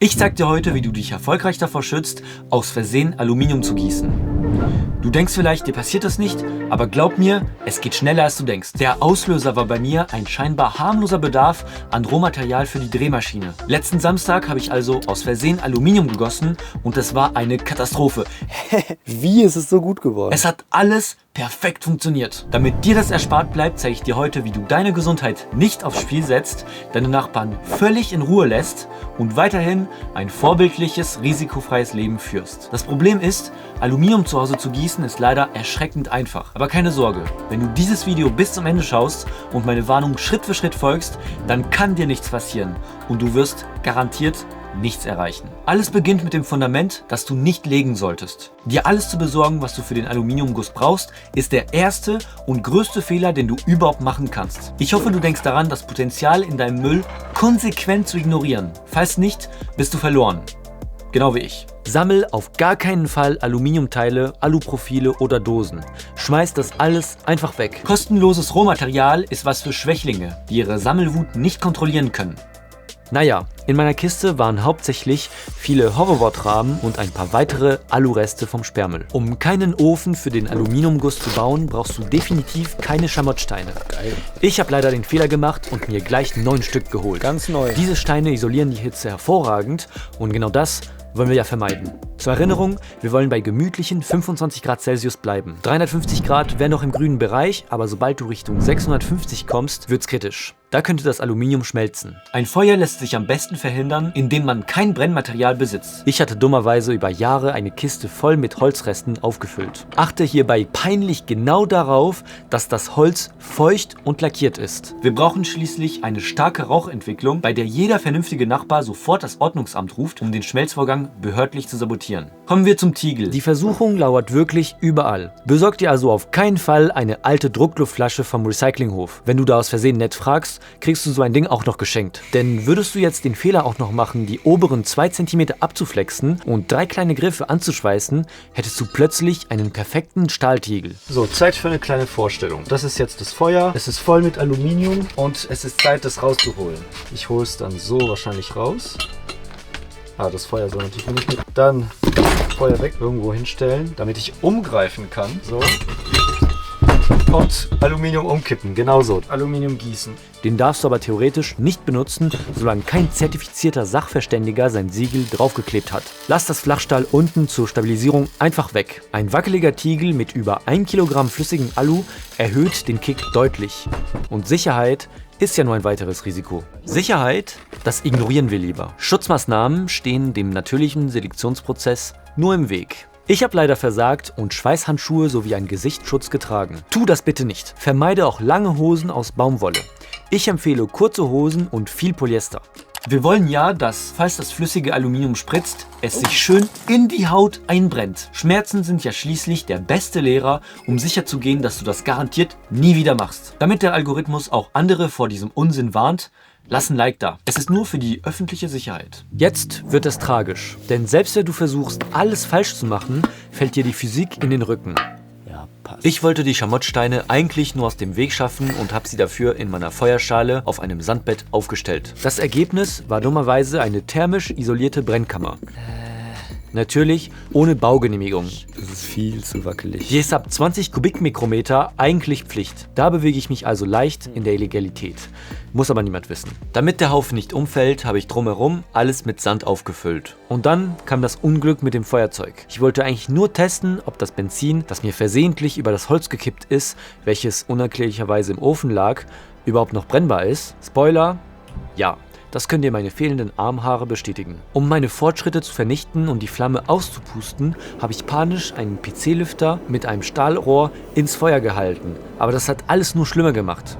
Ich zeig dir heute, wie du dich erfolgreich davor schützt, aus Versehen Aluminium zu gießen. Du denkst vielleicht, dir passiert das nicht, aber glaub mir, es geht schneller als du denkst. Der Auslöser war bei mir ein scheinbar harmloser Bedarf an Rohmaterial für die Drehmaschine. Letzten Samstag habe ich also aus Versehen Aluminium gegossen und es war eine Katastrophe. Wie ist es so gut geworden? Es hat alles perfekt funktioniert. Damit dir das erspart bleibt, zeige ich dir heute, wie du deine Gesundheit nicht aufs Spiel setzt, deine Nachbarn völlig in Ruhe lässt und weiterhin ein vorbildliches, risikofreies Leben führst. Das Problem ist, Aluminium zu Hause zu gießen ist leider erschreckend einfach. Aber keine Sorge, wenn du dieses Video bis zum Ende schaust und meine Warnung Schritt für Schritt folgst, dann kann dir nichts passieren und du wirst garantiert nichts erreichen. Alles beginnt mit dem Fundament, das du nicht legen solltest. Dir alles zu besorgen, was du für den Aluminiumguss brauchst, ist der erste und größte Fehler, den du überhaupt machen kannst. Ich hoffe, du denkst daran, das Potenzial in deinem Müll konsequent zu ignorieren. Falls nicht, bist du verloren. Genau wie ich. Sammel auf gar keinen Fall Aluminiumteile, Aluprofile oder Dosen. Schmeiß das alles einfach weg. Kostenloses Rohmaterial ist was für Schwächlinge, die ihre Sammelwut nicht kontrollieren können. Naja, in meiner Kiste waren hauptsächlich viele Hoverboard-Rahmen und ein paar weitere Alureste vom Sperrmüll. Um keinen Ofen für den Aluminiumguss zu bauen, brauchst du definitiv keine Schamottsteine. Geil. Ich habe leider den Fehler gemacht und mir gleich 9 Stück geholt. Ganz neu. Diese Steine isolieren die Hitze hervorragend und genau das wollen wir ja vermeiden. Zur Erinnerung, wir wollen bei gemütlichen 25 Grad Celsius bleiben. 350 Grad wäre noch im grünen Bereich, aber sobald du Richtung 650 kommst, wird's kritisch. Da könnte das Aluminium schmelzen. Ein Feuer lässt sich am besten verhindern, indem man kein Brennmaterial besitzt. Ich hatte dummerweise über Jahre eine Kiste voll mit Holzresten aufgefüllt. Achte hierbei peinlich genau darauf, dass das Holz feucht und lackiert ist. Wir brauchen schließlich eine starke Rauchentwicklung, bei der jeder vernünftige Nachbar sofort das Ordnungsamt ruft, um den Schmelzvorgang behördlich zu sabotieren. Kommen wir zum Tiegel. Die Versuchung lauert wirklich überall. Besorg dir also auf keinen Fall eine alte Druckluftflasche vom Recyclinghof. Wenn du da aus Versehen nett fragst, kriegst du so ein Ding auch noch geschenkt. Denn würdest du jetzt den Fehler auch noch machen, die oberen 2 cm abzuflexen und 3 kleine Griffe anzuschweißen, hättest du plötzlich einen perfekten Stahltiegel. So, Zeit für eine kleine Vorstellung. Das ist jetzt das Feuer. Es ist voll mit Aluminium und es ist Zeit, das rauszuholen. Ich hole es dann so wahrscheinlich raus. Das Feuer soll natürlich noch nicht mit. Dann Feuer weg, irgendwo hinstellen, damit ich umgreifen kann. So. Und Aluminium umkippen, genauso. Aluminium gießen. Den darfst du aber theoretisch nicht benutzen, solange kein zertifizierter Sachverständiger sein Siegel draufgeklebt hat. Lass das Flachstahl unten zur Stabilisierung einfach weg. Ein wackeliger Tiegel mit über 1 Kilogramm flüssigem Alu erhöht den Kick deutlich. Und Sicherheit ist ja nur ein weiteres Risiko. Sicherheit, das ignorieren wir lieber. Schutzmaßnahmen stehen dem natürlichen Selektionsprozess nur im Weg. Ich habe leider versagt und Schweißhandschuhe sowie einen Gesichtsschutz getragen. Tu das bitte nicht. Vermeide auch lange Hosen aus Baumwolle. Ich empfehle kurze Hosen und viel Polyester. Wir wollen ja, dass, falls das flüssige Aluminium spritzt, es sich schön in die Haut einbrennt. Schmerzen sind ja schließlich der beste Lehrer, um sicherzugehen, dass du das garantiert nie wieder machst. Damit der Algorithmus auch andere vor diesem Unsinn warnt, lass ein Like da. Es ist nur für die öffentliche Sicherheit. Jetzt wird es tragisch, denn selbst wenn du versuchst, alles falsch zu machen, fällt dir die Physik in den Rücken. Ja, passt. Ich wollte die Schamottsteine eigentlich nur aus dem Weg schaffen und habe sie dafür in meiner Feuerschale auf einem Sandbett aufgestellt. Das Ergebnis war dummerweise eine thermisch isolierte Brennkammer. Natürlich ohne Baugenehmigung. Das ist viel zu wackelig. Die ist ab 20 Kubikmikrometer eigentlich Pflicht. Da bewege ich mich also leicht in der Illegalität. Muss aber niemand wissen. Damit der Haufen nicht umfällt, habe ich drumherum alles mit Sand aufgefüllt. Und dann kam das Unglück mit dem Feuerzeug. Ich wollte eigentlich nur testen, ob das Benzin, das mir versehentlich über das Holz gekippt ist, welches unerklärlicherweise im Ofen lag, überhaupt noch brennbar ist. Spoiler, ja. Das können dir meine fehlenden Armhaare bestätigen. Um meine Fortschritte zu vernichten und die Flamme auszupusten, habe ich panisch einen PC-Lüfter mit einem Stahlrohr ins Feuer gehalten. Aber das hat alles nur schlimmer gemacht.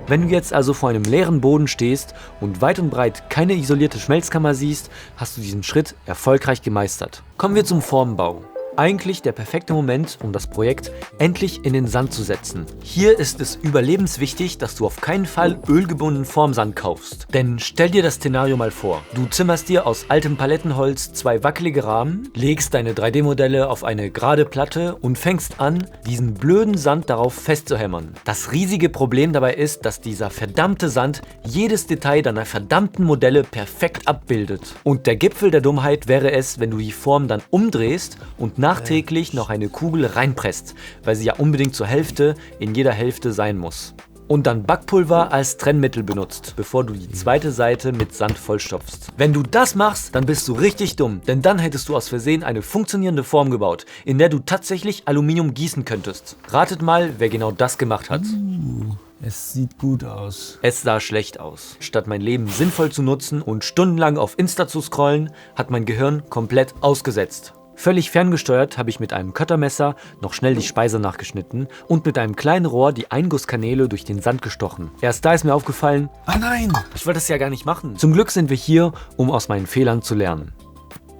Wenn du jetzt also vor einem leeren Boden stehst und weit und breit keine isolierte Schmelzkammer siehst, hast du diesen Schritt erfolgreich gemeistert. Kommen wir zum Formbau. Eigentlich der perfekte Moment, um das Projekt endlich in den Sand zu setzen. Hier ist es überlebenswichtig, dass du auf keinen Fall ölgebundenen Formsand kaufst. Denn stell dir das Szenario mal vor. Du zimmerst dir aus altem Palettenholz 2 wackelige Rahmen, legst deine 3D-Modelle auf eine gerade Platte und fängst an, diesen blöden Sand darauf festzuhämmern. Das riesige Problem dabei ist, dass dieser verdammte Sand jedes Detail deiner verdammten Modelle perfekt abbildet. Und der Gipfel der Dummheit wäre es, wenn du die Form dann umdrehst und nachträglich noch eine Kugel reinpresst, weil sie ja unbedingt zur Hälfte in jeder Hälfte sein muss. Und dann Backpulver als Trennmittel benutzt, bevor du die zweite Seite mit Sand vollstopfst. Wenn du das machst, dann bist du richtig dumm, denn dann hättest du aus Versehen eine funktionierende Form gebaut, in der du tatsächlich Aluminium gießen könntest. Ratet mal, wer genau das gemacht hat. Es sieht gut aus. Es sah schlecht aus. Statt mein Leben sinnvoll zu nutzen und stundenlang auf Insta zu scrollen, hat mein Gehirn komplett ausgesetzt. Völlig ferngesteuert habe ich mit einem Cuttermesser noch schnell die Speise nachgeschnitten und mit einem kleinen Rohr die Eingusskanäle durch den Sand gestochen. Erst da ist mir aufgefallen, Ah nein! ich wollte das ja gar nicht machen. Zum Glück sind wir hier, um aus meinen Fehlern zu lernen.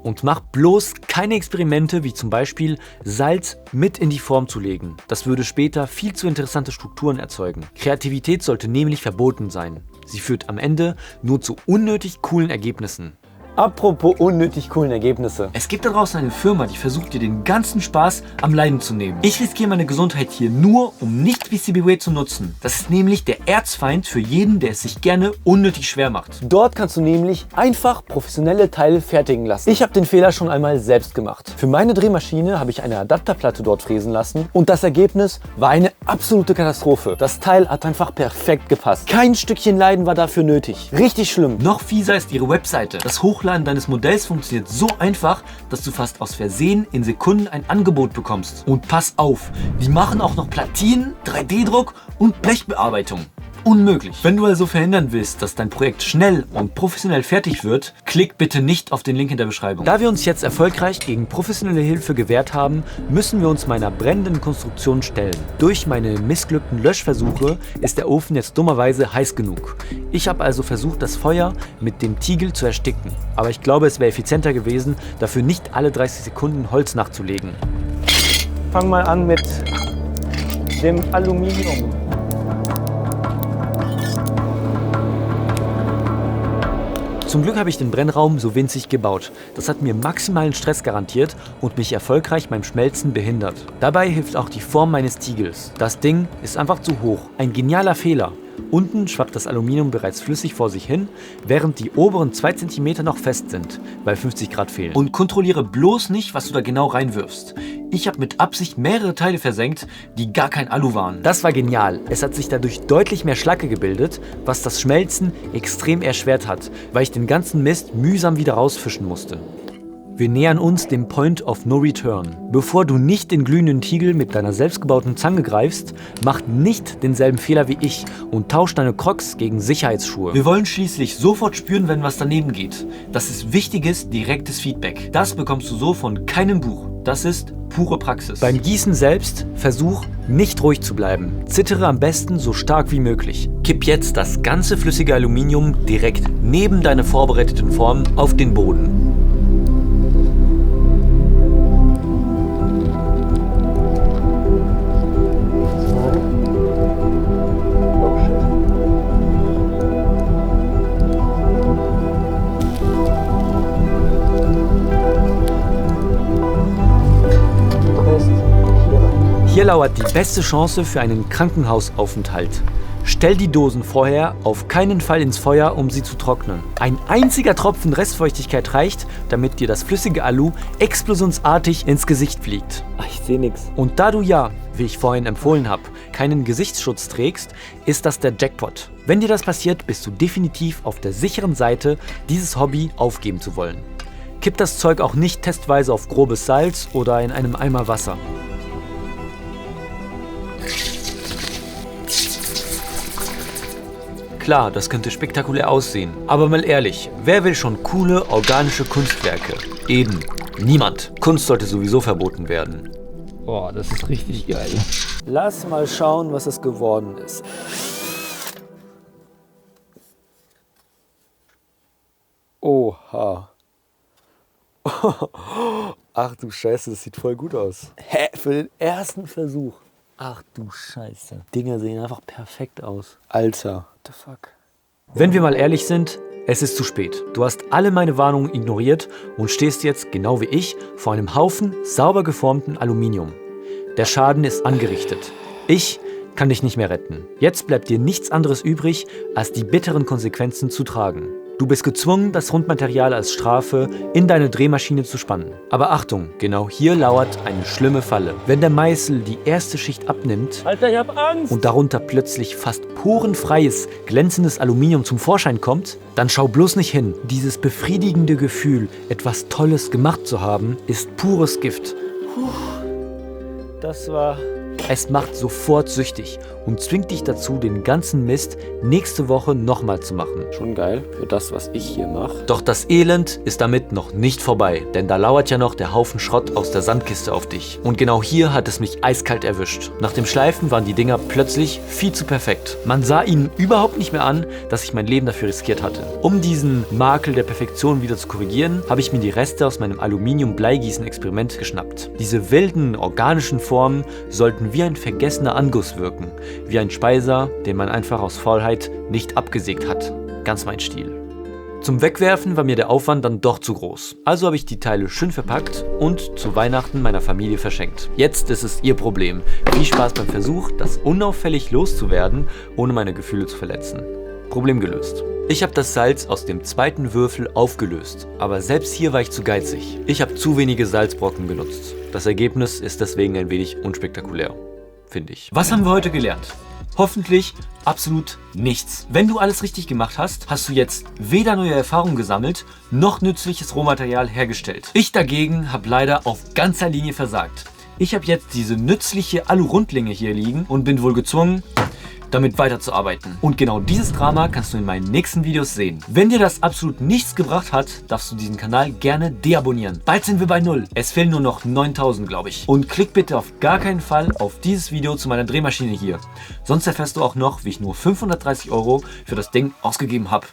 Und mach bloß keine Experimente, wie zum Beispiel Salz mit in die Form zu legen. Das würde später viel zu interessante Strukturen erzeugen. Kreativität sollte nämlich verboten sein. Sie führt am Ende nur zu unnötig coolen Ergebnissen. Apropos unnötig coolen Ergebnisse. Es gibt da draußen eine Firma, die versucht dir den ganzen Spaß am Leiden zu nehmen. Ich riskiere meine Gesundheit hier nur, um nicht PCBWay zu nutzen. Das ist nämlich der Erzfeind für jeden, der es sich gerne unnötig schwer macht. Dort kannst du nämlich einfach professionelle Teile fertigen lassen. Ich habe den Fehler schon einmal selbst gemacht. Für meine Drehmaschine habe ich eine Adapterplatte dort fräsen lassen und das Ergebnis war eine absolute Katastrophe. Das Teil hat einfach perfekt gepasst. Kein Stückchen Leiden war dafür nötig. Richtig schlimm. Noch fieser ist ihre Webseite. Das Hochladen deines Modells funktioniert so einfach, dass du fast aus Versehen in Sekunden ein Angebot bekommst. Und pass auf, die machen auch noch Platinen, 3D-Druck und Blechbearbeitung. Unmöglich. Wenn du also verhindern willst, dass dein Projekt schnell und professionell fertig wird, klick bitte nicht auf den Link in der Beschreibung. Da wir uns jetzt erfolgreich gegen professionelle Hilfe gewehrt haben, müssen wir uns meiner brennenden Konstruktion stellen. Durch meine missglückten Löschversuche ist der Ofen jetzt dummerweise heiß genug. Ich habe also versucht, das Feuer mit dem Tiegel zu ersticken. Aber ich glaube, es wäre effizienter gewesen, dafür nicht alle 30 Sekunden Holz nachzulegen. Fang mal an mit dem Aluminium. Zum Glück habe ich den Brennraum so winzig gebaut. Das hat mir maximalen Stress garantiert und mich erfolgreich beim Schmelzen behindert. Dabei hilft auch die Form meines Tiegels. Das Ding ist einfach zu hoch. Ein genialer Fehler. Unten schwappt das Aluminium bereits flüssig vor sich hin, während die oberen 2 cm noch fest sind, weil 50 Grad fehlen. Und kontrolliere bloß nicht, was du da genau reinwirfst. Ich habe mit Absicht mehrere Teile versenkt, die gar kein Alu waren. Das war genial. Es hat sich dadurch deutlich mehr Schlacke gebildet, was das Schmelzen extrem erschwert hat, weil ich den ganzen Mist mühsam wieder rausfischen musste. Wir nähern uns dem Point of No Return. Bevor du nicht den glühenden Tiegel mit deiner selbstgebauten Zange greifst, mach nicht denselben Fehler wie ich und tausch deine Crocs gegen Sicherheitsschuhe. Wir wollen schließlich sofort spüren, wenn was daneben geht. Das ist wichtiges, direktes Feedback. Das bekommst du so von keinem Buch. Das ist pure Praxis. Beim Gießen selbst versuch, nicht ruhig zu bleiben. Zittere am besten so stark wie möglich. Kipp jetzt das ganze flüssige Aluminium direkt neben deine vorbereiteten Formen auf den Boden. Hier lauert die beste Chance für einen Krankenhausaufenthalt. Stell die Dosen vorher auf keinen Fall ins Feuer, um sie zu trocknen. Ein einziger Tropfen Restfeuchtigkeit reicht, damit dir das flüssige Alu explosionsartig ins Gesicht fliegt. Ach, ich sehe nichts. Und da du ja, wie ich vorhin empfohlen habe, keinen Gesichtsschutz trägst, ist das der Jackpot. Wenn dir das passiert, bist du definitiv auf der sicheren Seite, dieses Hobby aufgeben zu wollen. Kipp das Zeug auch nicht testweise auf grobes Salz oder in einem Eimer Wasser. Klar, das könnte spektakulär aussehen. Aber mal ehrlich, wer will schon coole, organische Kunstwerke? Eben, niemand. Kunst sollte sowieso verboten werden. Boah, das ist richtig geil. Lass mal schauen, was es geworden ist. Oha. Ach du Scheiße, das sieht voll gut aus. Hä? Für den ersten Versuch. Ach du Scheiße. Dinger sehen einfach perfekt aus. Alter, what the fuck? Wenn wir mal ehrlich sind, es ist zu spät. Du hast alle meine Warnungen ignoriert und stehst jetzt, genau wie ich, vor einem Haufen sauber geformten Aluminium. Der Schaden ist angerichtet. Ich kann dich nicht mehr retten. Jetzt bleibt dir nichts anderes übrig, als die bitteren Konsequenzen zu tragen. Du bist gezwungen, das Rundmaterial als Strafe in deine Drehmaschine zu spannen. Aber Achtung, genau hier lauert eine schlimme Falle. Wenn der Meißel die erste Schicht abnimmt, Alter, ich hab Angst! und darunter plötzlich fast porenfreies, glänzendes Aluminium zum Vorschein kommt, dann schau bloß nicht hin. Dieses befriedigende Gefühl, etwas Tolles gemacht zu haben, ist pures Gift. Das war... Es macht sofort süchtig und zwingt dich dazu, den ganzen Mist nächste Woche nochmal zu machen. Schon geil für das, was ich hier mache. Doch das Elend ist damit noch nicht vorbei, denn da lauert ja noch der Haufen Schrott aus der Sandkiste auf dich. Und genau hier hat es mich eiskalt erwischt. Nach dem Schleifen waren die Dinger plötzlich viel zu perfekt. Man sah ihnen überhaupt nicht mehr an, dass ich mein Leben dafür riskiert hatte. Um diesen Makel der Perfektion wieder zu korrigieren, habe ich mir die Reste aus meinem Aluminium-Bleigießen-Experiment geschnappt. Diese wilden, organischen Formen sollten wie ein vergessener Anguss wirken, wie ein Speiser, den man einfach aus Faulheit nicht abgesägt hat. Ganz mein Stil. Zum Wegwerfen war mir der Aufwand dann doch zu groß. Also habe ich die Teile schön verpackt und zu Weihnachten meiner Familie verschenkt. Jetzt ist es ihr Problem. Viel Spaß beim Versuch, das unauffällig loszuwerden, ohne meine Gefühle zu verletzen. Problem gelöst. Ich habe das Salz aus dem zweiten Würfel aufgelöst, aber selbst hier war ich zu geizig. Ich habe zu wenige Salzbrocken genutzt. Das Ergebnis ist deswegen ein wenig unspektakulär, finde ich. Was haben wir heute gelernt? Hoffentlich absolut nichts. Wenn du alles richtig gemacht hast, hast du jetzt weder neue Erfahrungen gesammelt, noch nützliches Rohmaterial hergestellt. Ich dagegen habe leider auf ganzer Linie versagt. Ich habe jetzt diese nützliche Alu-Rundlinge hier liegen und bin wohl gezwungen, damit weiterzuarbeiten. Und genau dieses Drama kannst du in meinen nächsten Videos sehen. Wenn dir das absolut nichts gebracht hat, darfst du diesen Kanal gerne deabonnieren. Bald sind wir bei 0. Es fehlen nur noch 9000, glaube ich. Und klick bitte auf gar keinen Fall auf dieses Video zu meiner Drehmaschine hier. Sonst erfährst du auch noch, wie ich nur 530 € für das Ding ausgegeben habe.